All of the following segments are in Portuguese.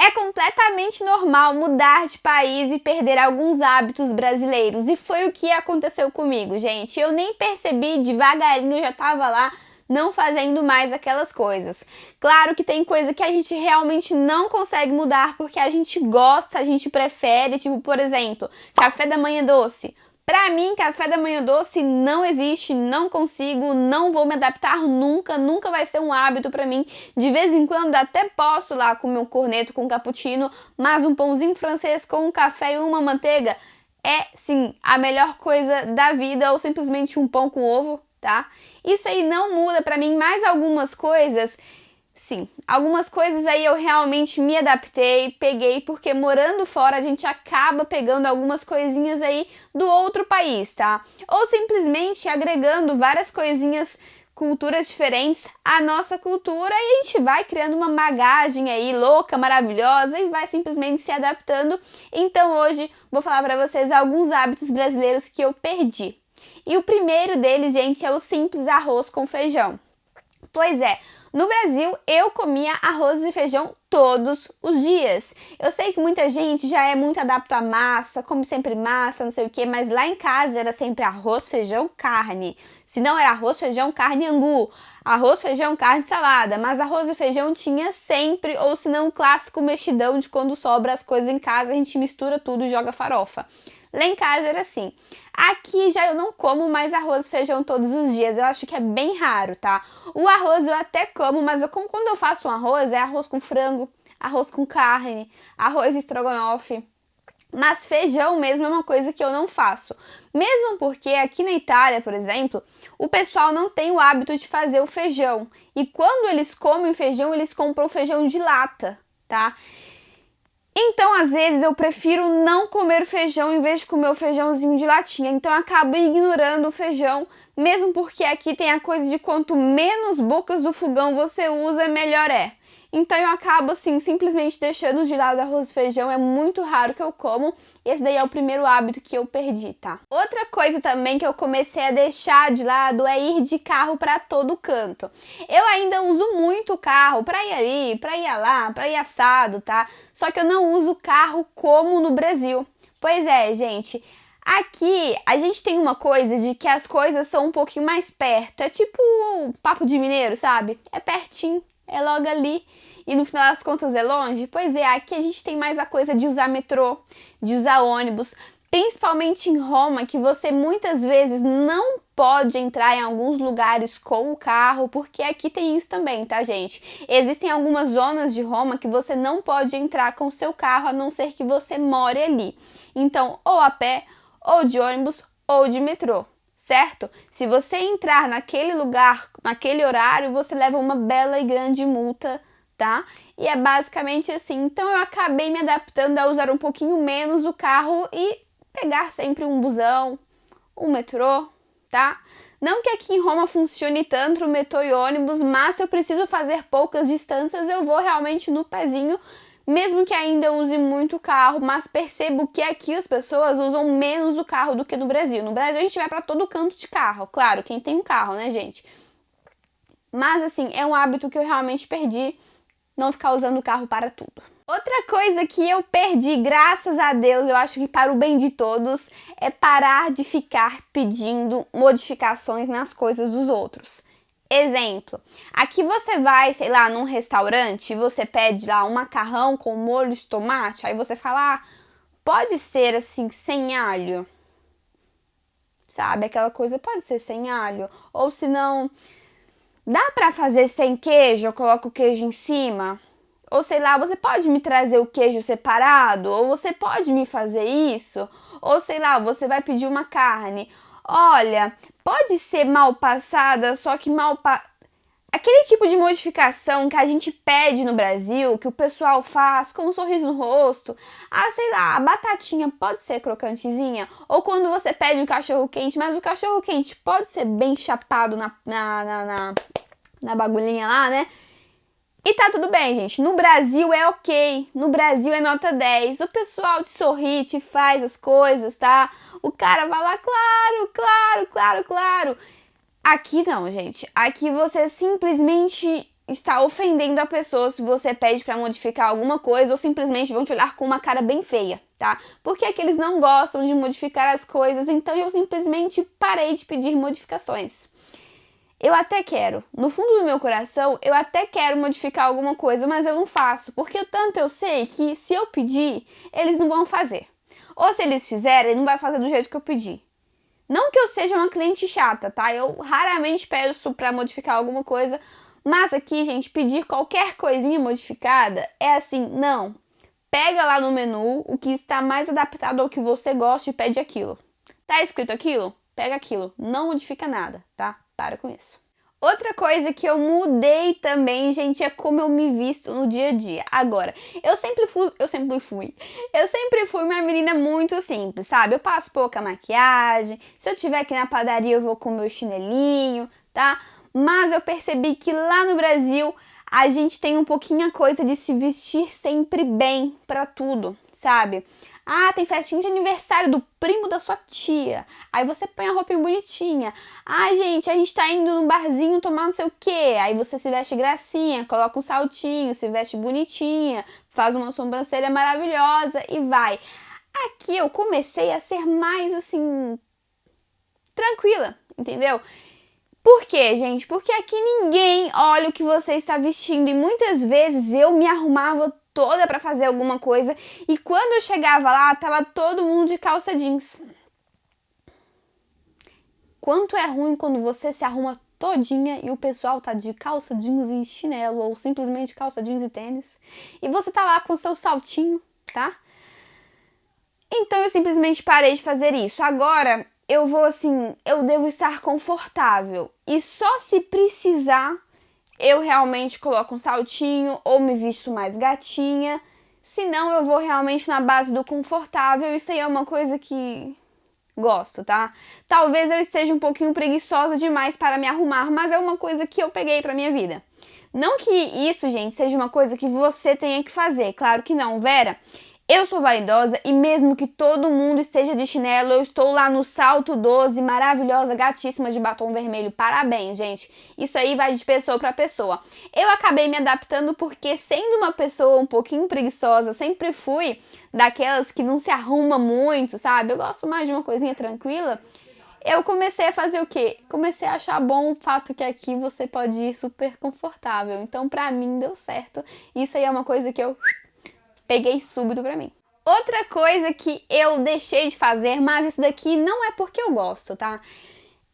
É completamente normal mudar de país e perder alguns hábitos brasileiros. E foi o que aconteceu comigo, gente. Eu nem percebi, devagarinho eu já tava lá não fazendo mais aquelas coisas. Claro que tem coisa que a gente realmente não consegue mudar porque a gente gosta, a gente prefere, tipo, por exemplo, café da manhã doce. Pra mim, café da manhã doce não existe, não consigo, não vou me adaptar nunca, nunca vai ser um hábito pra mim. De vez em quando até posso lá comer um corneto com cappuccino, mas um pãozinho francês com um café e uma manteiga é, sim, a melhor coisa da vida, ou simplesmente um pão com ovo, tá? Isso aí não muda pra mim, mas algumas coisas... Sim, algumas coisas aí eu realmente me adaptei, peguei, porque morando fora a gente acaba pegando algumas coisinhas aí do outro país, tá? Ou simplesmente agregando várias coisinhas, culturas diferentes à nossa cultura e a gente vai criando uma bagagem aí louca, maravilhosa e vai simplesmente se adaptando. Então hoje vou falar pra vocês alguns hábitos brasileiros que eu perdi. E o primeiro deles, gente, é o simples arroz com feijão. Pois é, no Brasil eu comia arroz e feijão todos os dias. Eu sei que muita gente já é muito adapta à massa, come sempre massa, não sei o que, mas lá em casa era sempre arroz, feijão, carne. Se não era arroz, feijão, carne, angu. Arroz, feijão, carne, salada. Mas arroz e feijão tinha sempre, ou se não o clássico mexidão de quando sobra as coisas em casa, a gente mistura tudo e joga farofa. Lá em casa era assim. Aqui já eu não como mais arroz e feijão todos os dias, eu acho que é bem raro, tá? O arroz eu até como, mas eu como quando eu faço um arroz, é arroz com frango, arroz com carne, arroz estrogonofe. Mas feijão mesmo é uma coisa que eu não faço. Mesmo porque aqui na Itália, por exemplo, o pessoal não tem o hábito de fazer o feijão. E quando eles comem feijão, eles compram feijão de lata, tá? Então, às vezes, eu prefiro não comer feijão em vez de comer o feijãozinho de latinha. Então, eu acabo ignorando o feijão, mesmo porque aqui tem a coisa de quanto menos bocas do fogão você usa, melhor é. Então, eu acabo, assim, simplesmente deixando de lado arroz e feijão. É muito raro que eu como. Esse daí é o primeiro hábito que eu perdi, tá? Outra coisa também que eu comecei a deixar de lado é ir de carro pra todo canto. Eu ainda uso muito o carro pra ir ali, pra ir lá, pra ir assado, tá? Só que eu não uso o carro como no Brasil. Pois é, gente... Aqui, a gente tem uma coisa de que as coisas são um pouquinho mais perto. É tipo papo de mineiro, sabe? É pertinho, é logo ali. E no final das contas é longe? Pois é, aqui a gente tem mais a coisa de usar metrô, de usar ônibus. Principalmente em Roma, que você muitas vezes não pode entrar em alguns lugares com o carro, porque aqui tem isso também, tá, gente? Existem algumas zonas de Roma que você não pode entrar com o seu carro, a não ser que você more ali. Então, ou a pé, ou de ônibus, ou de metrô, certo? Se você entrar naquele lugar, naquele horário, você leva uma bela e grande multa, tá? E é basicamente assim. Então eu acabei me adaptando a usar um pouquinho menos o carro e pegar sempre um busão, um metrô, tá? Não que aqui em Roma funcione tanto o metrô e ônibus, mas se eu preciso fazer poucas distâncias, eu vou realmente no pezinho, mesmo que ainda use muito carro, mas percebo que aqui as pessoas usam menos o carro do que no Brasil. No Brasil a gente vai para todo canto de carro, claro, quem tem um carro, né, gente? Mas assim, é um hábito que eu realmente perdi, não ficar usando o carro para tudo. Outra coisa que eu perdi, graças a Deus, eu acho que para o bem de todos, é parar de ficar pedindo modificações nas coisas dos outros. Exemplo, aqui você vai, sei lá, num restaurante e você pede lá um macarrão com molho de tomate, aí você fala, pode ser assim, sem alho, sabe? Aquela coisa pode ser sem alho, ou se não, dá pra fazer sem queijo, eu coloco o queijo em cima? Ou sei lá, você pode me trazer o queijo separado? Ou você pode me fazer isso? Ou sei lá, você vai pedir uma carne. Olha, pode ser mal passada, só que aquele tipo de modificação que a gente pede no Brasil, que o pessoal faz com um sorriso no rosto. Sei lá, a batatinha pode ser crocantezinha. Ou quando você pede um cachorro quente, mas o cachorro quente pode ser bem chapado na bagulhinha lá, né? E tá tudo bem, gente. No Brasil é ok. No Brasil é nota 10. O pessoal te sorri, te faz as coisas, tá? O cara vai lá, claro, claro, claro, claro. Aqui não, gente. Aqui você simplesmente está ofendendo a pessoa se você pede para modificar alguma coisa ou simplesmente vão te olhar com uma cara bem feia, tá? Porque é que eles não gostam de modificar as coisas, então eu simplesmente parei de pedir modificações. Eu até quero, no fundo do meu coração, eu até quero modificar alguma coisa, mas eu não faço, porque tanto eu sei que se eu pedir, eles não vão fazer. Ou se eles fizerem, não vai fazer do jeito que eu pedi. Não que eu seja uma cliente chata, tá? Eu raramente peço para modificar alguma coisa, mas aqui, gente, pedir qualquer coisinha modificada é assim, não. Pega lá no menu o que está mais adaptado ao que você gosta e pede aquilo. Tá escrito aquilo? Pega aquilo. Não modifica nada, tá? Para com isso. Outra coisa que eu mudei também, gente, é como eu me visto no dia a dia. Agora, eu sempre fui uma menina muito simples, sabe? Eu passo pouca maquiagem, se eu tiver aqui na padaria eu vou com meu chinelinho, tá? Mas eu percebi que lá no Brasil a gente tem um pouquinho a coisa de se vestir sempre bem pra tudo, sabe? Ah, tem festinha de aniversário do primo da sua tia. Aí você põe a roupinha bonitinha. Ah, gente, a gente tá indo num barzinho tomar não sei o quê. Aí você se veste gracinha, coloca um saltinho, se veste bonitinha, faz uma sobrancelha maravilhosa e vai. Aqui eu comecei a ser mais assim, tranquila, entendeu? Por quê, gente? Porque aqui ninguém olha o que você está vestindo e muitas vezes eu me arrumava toda para fazer alguma coisa e quando eu chegava lá, tava todo mundo de calça jeans. Quanto é ruim quando você se arruma todinha e o pessoal tá de calça jeans e chinelo ou simplesmente calça jeans e tênis e você tá lá com seu saltinho, tá? Então eu simplesmente parei de fazer isso. Agora eu vou assim, eu devo estar confortável e só se precisar eu realmente coloco um saltinho ou me visto mais gatinha, senão eu vou realmente na base do confortável. Isso aí é uma coisa que gosto, tá? Talvez eu esteja um pouquinho preguiçosa demais para me arrumar, mas é uma coisa que eu peguei pra minha vida. Não que isso, gente, seja uma coisa que você tenha que fazer, claro que não, Vera. Eu sou vaidosa e mesmo que todo mundo esteja de chinelo, eu estou lá no salto 12, maravilhosa, gatíssima de batom vermelho. Parabéns, gente. Isso aí vai de pessoa para pessoa. Eu acabei me adaptando porque sendo uma pessoa um pouquinho preguiçosa, sempre fui daquelas que não se arruma muito, sabe? Eu gosto mais de uma coisinha tranquila. Eu comecei a fazer o quê? Comecei a achar bom o fato que aqui você pode ir super confortável. Então, pra mim, deu certo. Isso aí é uma coisa que eu peguei súbito pra mim. Outra coisa que eu deixei de fazer, mas isso daqui não é porque eu gosto, tá?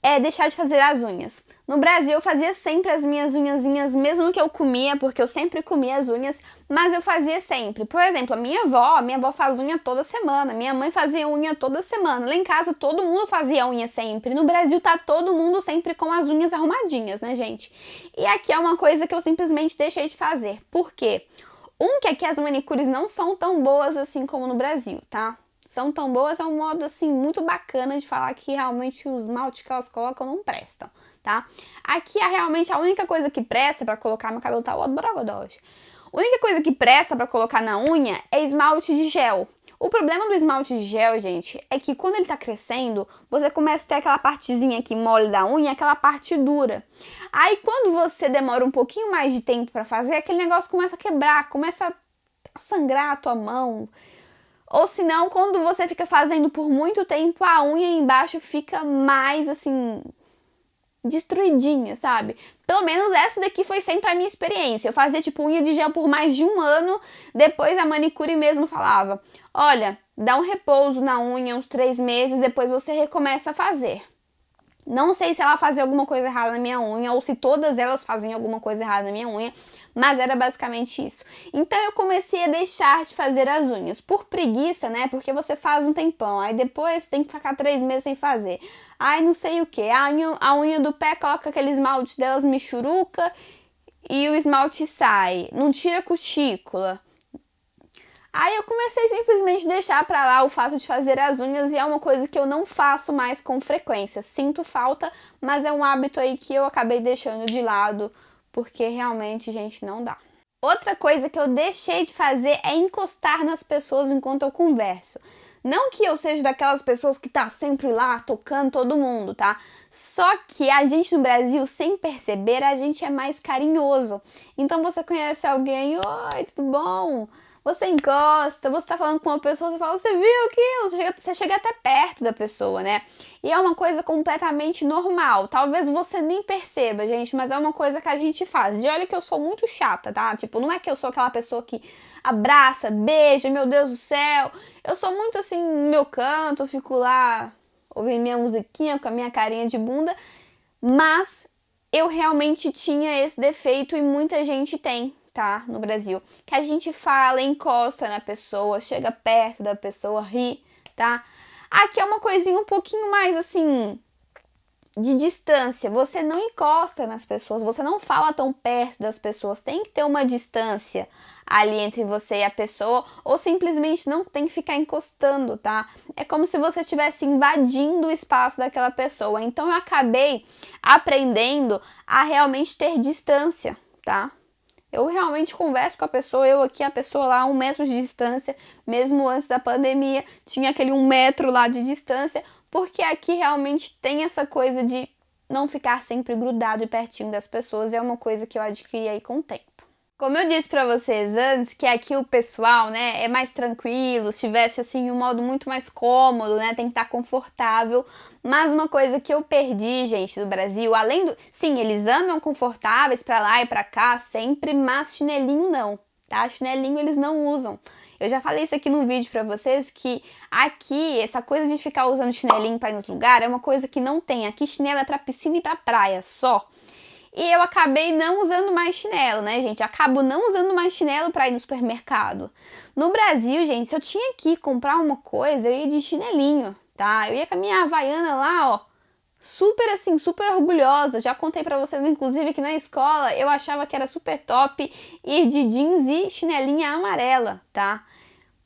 É deixar de fazer as unhas. No Brasil eu fazia sempre as minhas unhazinhas, mesmo que eu comia, porque eu sempre comia as unhas, mas eu fazia sempre. Por exemplo, a minha avó faz unha toda semana, minha mãe fazia unha toda semana. Lá em casa todo mundo fazia unha sempre. No Brasil tá todo mundo sempre com as unhas arrumadinhas, né, gente? E aqui é uma coisa que eu simplesmente deixei de fazer. Por quê? Que aqui as manicures não são tão boas assim como no Brasil, tá? São tão boas, é um modo assim muito bacana de falar que realmente os esmalte que elas colocam não prestam, tá? Aqui é realmente a única coisa que presta pra colocar, meu cabelo tá ó borogodó hoje. A única coisa que presta pra colocar na unha é esmalte de gel. O problema do esmalte de gel, gente, é que quando ele tá crescendo, você começa a ter aquela partezinha aqui mole da unha, aquela parte dura. Aí quando você demora um pouquinho mais de tempo pra fazer, aquele negócio começa a quebrar, começa a sangrar a tua mão. Ou senão, quando você fica fazendo por muito tempo, a unha embaixo fica mais, assim, destruidinha, sabe? Pelo menos essa daqui foi sempre a minha experiência. Eu fazia, tipo, unha de gel por mais de um ano, depois a manicure mesmo falava, olha, dá um repouso na unha uns 3 meses, depois você recomeça a fazer. Não sei se ela fazia alguma coisa errada na minha unha ou se todas elas faziam alguma coisa errada na minha unha, mas era basicamente isso. Então eu comecei a deixar de fazer as unhas, por preguiça, né? Porque você faz um tempão, aí depois tem que ficar 3 meses sem fazer. Aí não sei o que, a unha do pé coloca aquele esmalte delas michuruca e o esmalte sai, não tira a cutícula. Aí eu comecei simplesmente a deixar pra lá o fato de fazer as unhas e é uma coisa que eu não faço mais com frequência. Sinto falta, mas é um hábito aí que eu acabei deixando de lado, porque realmente, gente, não dá. Outra coisa que eu deixei de fazer é encostar nas pessoas enquanto eu converso. Não que eu seja daquelas pessoas que tá sempre lá tocando todo mundo, tá? Só que a gente no Brasil, sem perceber, a gente é mais carinhoso. Então você conhece alguém, oi, tudo bom? Você encosta, você tá falando com uma pessoa, você fala, você viu aquilo? Você chega até perto da pessoa, né? E é uma coisa completamente normal. Talvez você nem perceba, gente, mas é uma coisa que a gente faz. E olha que eu sou muito chata, tá? Tipo, não é que eu sou aquela pessoa que abraça, beija, meu Deus do céu. Eu sou muito assim, no meu canto, eu fico lá ouvindo minha musiquinha com a minha carinha de bunda, mas eu realmente tinha esse defeito e muita gente tem, tá? No Brasil. Que a gente fala, encosta na pessoa, chega perto da pessoa, ri, tá? Aqui é uma coisinha um pouquinho mais assim, de distância. Você não encosta nas pessoas, você não fala tão perto das pessoas. Tem que ter uma distância ali entre você e a pessoa, ou simplesmente não tem que ficar encostando, tá? É como se você estivesse invadindo o espaço daquela pessoa. Então eu acabei aprendendo a realmente ter distância, tá? Eu realmente converso com a pessoa, eu aqui, a pessoa lá, 1 metro de distância, mesmo antes da pandemia, tinha aquele 1 metro lá de distância, porque aqui realmente tem essa coisa de não ficar sempre grudado e pertinho das pessoas, é uma coisa que eu adquiri aí com o tempo. Como eu disse pra vocês antes, que aqui o pessoal, né, é mais tranquilo, se veste assim um modo muito mais cômodo, né, tem que estar confortável. Mas uma coisa que eu perdi, gente, do Brasil, além do, sim, eles andam confortáveis pra lá e pra cá sempre, mas chinelinho não, tá? Chinelinho eles não usam. Eu já falei isso aqui no vídeo pra vocês que aqui essa coisa de ficar usando chinelinho pra ir nos lugares é uma coisa que não tem. Aqui chinelo é pra piscina e pra praia só. E eu acabei não usando mais chinelo, né, gente? Acabo não usando mais chinelo pra ir no supermercado. No Brasil, gente, se eu tinha que comprar uma coisa, eu ia de chinelinho, tá? Eu ia com a minha Havaiana lá, ó, super assim, super orgulhosa. Já contei pra vocês, inclusive, que na escola eu achava que era super top ir de jeans e chinelinha amarela, tá?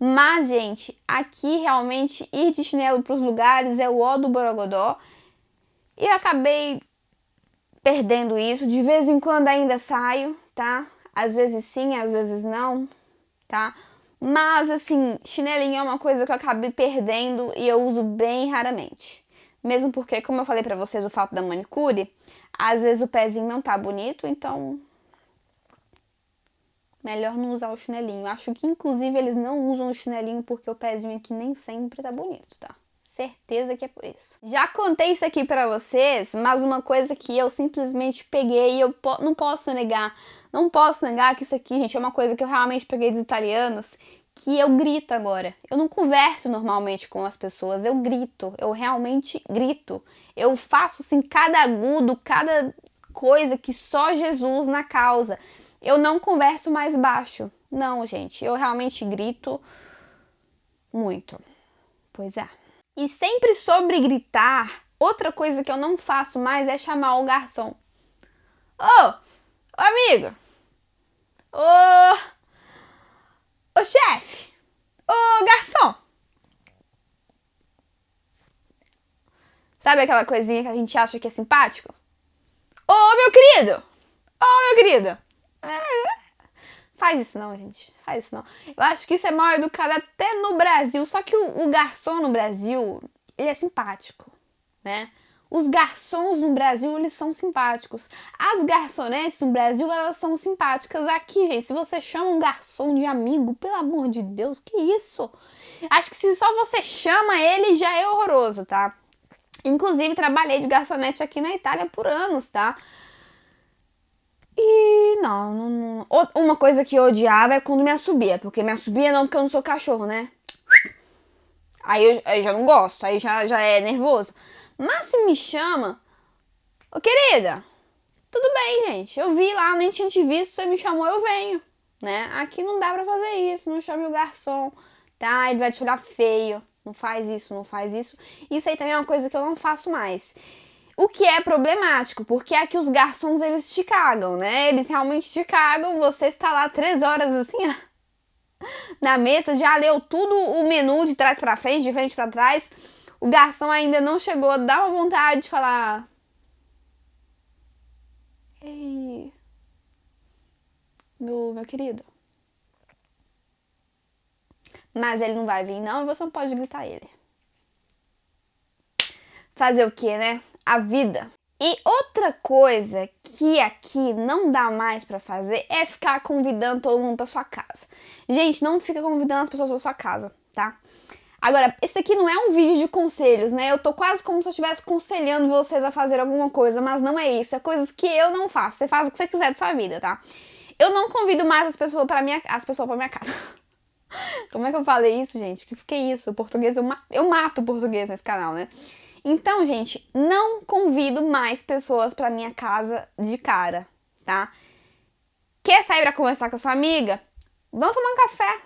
Mas, gente, aqui realmente ir de chinelo pros lugares é o ó do borogodó. E eu acabei perdendo isso. De vez em quando ainda saio, tá? Às vezes sim, às vezes não, tá? Mas, assim, chinelinho é uma coisa que eu acabei perdendo e eu uso bem raramente. Mesmo porque, como eu falei pra vocês, o fato da manicure, às vezes o pezinho não tá bonito, então melhor não usar o chinelinho. Acho que, inclusive, eles não usam o chinelinho porque o pezinho aqui nem sempre tá bonito, tá? Certeza que é por isso. Já contei isso aqui pra vocês, mas uma coisa que eu simplesmente peguei e eu não posso negar. Não posso negar que isso aqui, gente, é uma coisa que eu realmente peguei dos italianos, que eu grito agora. Eu não converso normalmente com as pessoas, eu grito. Eu realmente grito. Eu faço, assim, cada agudo, cada coisa que só Jesus na causa. Eu não converso mais baixo. Não, gente, eu realmente grito muito. Pois é. E sempre sobre gritar, outra coisa que eu não faço mais é chamar o garçom. Ô, amigo! Ô, ô chefe! Ô, garçom! Sabe aquela coisinha que a gente acha que é simpático? Ô, meu querido! Ô, meu querido! Faz isso não, gente. Faz isso não. Eu acho que isso é mal educado até no Brasil. Só que o garçom no Brasil, ele é simpático, né? Os garçons no Brasil, eles são simpáticos. As garçonetes no Brasil, elas são simpáticas. Aqui, gente, se você chama um garçom de amigo, pelo amor de Deus, que isso? Acho que se só você chama ele, já é horroroso, tá? Inclusive, trabalhei de garçonete aqui na Itália por anos, tá? E não. Uma coisa que eu odiava é quando me assobia, porque me assobia não, porque eu não sou cachorro, né? Aí já não gosto, aí já é nervoso. Mas se me chama, ô querida, tudo bem, gente. Eu vi lá, nem tinha te visto, você me chamou, eu venho, né? Aqui não dá pra fazer isso, não chame o garçom, tá? Ele vai te olhar feio. Não faz isso, não faz isso. Isso aí também é uma coisa que eu não faço mais. O que é problemático, porque aqui os garçons, eles te cagam, né? Eles realmente te cagam, você está lá 3 horas assim, na mesa, já leu tudo o menu de trás pra frente, de frente pra trás. O garçom ainda não chegou, dá uma vontade de falar... Ei, meu querido, mas ele não vai vir não e você não pode gritar a ele. Fazer o quê, né? A vida. E outra coisa que aqui não dá mais pra fazer é ficar convidando todo mundo pra sua casa. Gente, não fica convidando as pessoas pra sua casa, tá? Agora, esse aqui não é um vídeo de conselhos, né? Eu tô quase como se eu estivesse aconselhando vocês a fazer alguma coisa, mas não é isso. É coisas que eu não faço. Você faz o que você quiser de sua vida, tá? Eu não convido mais as pessoas pra minha casa. Como é que eu falei isso, gente? Que isso? O português, eu mato o português nesse canal, né? Então, gente, não convido mais pessoas pra minha casa de cara, tá? Quer sair pra conversar com a sua amiga? Vamos tomar um café.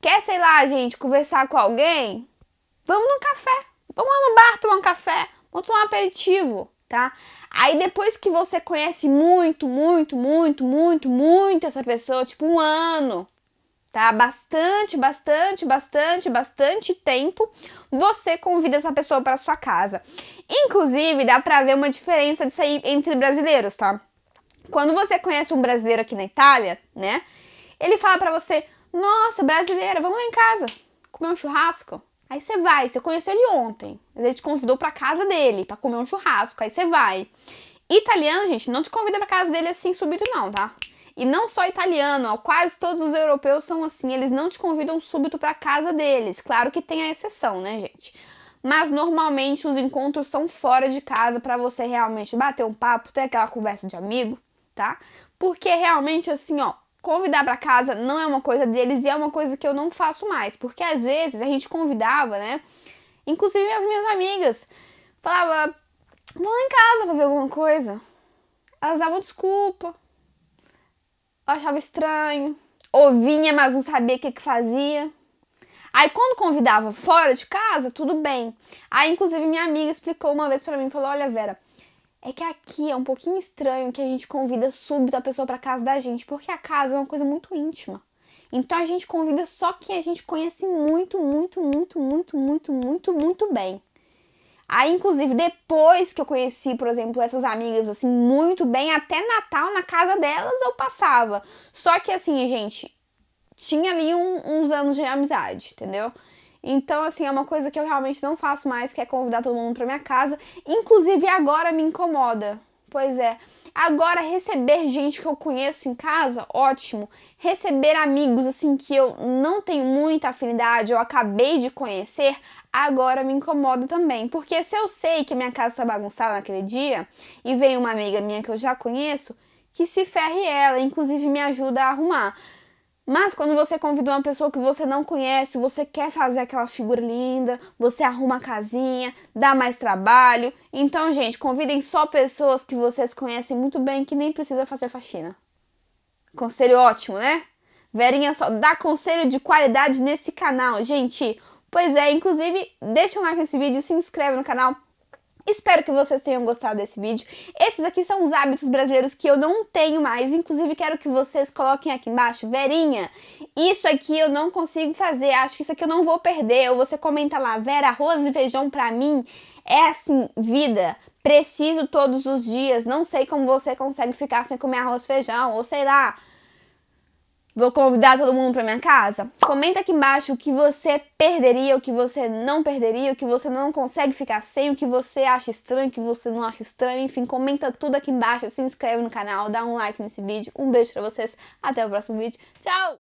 Quer, sei lá, gente, conversar com alguém? Vamos num café. Vamos lá no bar tomar um café. Vamos tomar um aperitivo, tá? Aí depois que você conhece muito essa pessoa, tipo um ano, tá? Bastante tempo, você convida essa pessoa para sua casa. Inclusive, dá pra ver uma diferença disso aí entre brasileiros, tá? Quando você conhece um brasileiro aqui na Itália, né? Ele fala pra você, nossa, brasileira, vamos lá em casa comer um churrasco. Aí você vai, você conheceu ele ontem, mas ele te convidou pra casa dele pra comer um churrasco, aí você vai. Italiano, gente, não te convida pra casa dele assim súbito não, tá? E não só italiano, ó, quase todos os europeus são assim, eles não te convidam súbito pra casa deles. Claro que tem a exceção, né, gente? Mas normalmente os encontros são fora de casa pra você realmente bater um papo, ter aquela conversa de amigo, tá? Porque realmente assim, ó, convidar pra casa não é uma coisa deles e é uma coisa que eu não faço mais. Porque às vezes a gente convidava, né? Inclusive as minhas amigas falava, vamos lá em casa fazer alguma coisa. Elas davam desculpa. Eu achava estranho. Ou vinha, mas não sabia o que fazia. Aí quando convidava fora de casa, tudo bem. Aí inclusive minha amiga explicou uma vez pra mim, falou, olha Vera, é que aqui é um pouquinho estranho que a gente convida súbito a pessoa pra casa da gente, porque a casa é uma coisa muito íntima. Então a gente convida só quem a gente conhece muito bem. Aí, inclusive, depois que eu conheci, por exemplo, essas amigas, assim, muito bem, até Natal na casa delas eu passava. Só que, assim, gente, tinha ali uns anos de amizade, entendeu? Então, assim, é uma coisa que eu realmente não faço mais, que é convidar todo mundo pra minha casa. Inclusive, agora me incomoda. Pois é. Agora, receber gente que eu conheço em casa, ótimo. Receber amigos, assim, que eu não tenho muita afinidade, eu acabei de conhecer, agora me incomoda também. Porque se eu sei que minha casa tá bagunçada naquele dia, e vem uma amiga minha que eu já conheço, que se ferre ela, inclusive me ajuda a arrumar. Mas quando você convida uma pessoa que você não conhece, você quer fazer aquela figura linda, você arruma a casinha, dá mais trabalho. Então, gente, convidem só pessoas que vocês conhecem muito bem, que nem precisa fazer faxina. Conselho ótimo, né? Verinha só dá conselho de qualidade nesse canal, gente. Pois é, inclusive, deixa um like nesse vídeo, se inscreve no canal. Espero que vocês tenham gostado desse vídeo. Esses aqui são os hábitos brasileiros que eu não tenho mais. Inclusive, quero que vocês coloquem aqui embaixo. Verinha, isso aqui eu não consigo fazer. Acho que isso aqui eu não vou perder. Ou você comenta lá, Vera, arroz e feijão pra mim é assim, vida. Preciso todos os dias. Não sei como você consegue ficar sem comer arroz e feijão. Ou sei lá, vou convidar todo mundo pra minha casa? Comenta aqui embaixo o que você perderia, o que você não perderia, o que você não consegue ficar sem, o que você acha estranho, o que você não acha estranho. Enfim, comenta tudo aqui embaixo, se inscreve no canal, dá um like nesse vídeo. Um beijo pra vocês, até o próximo vídeo. Tchau!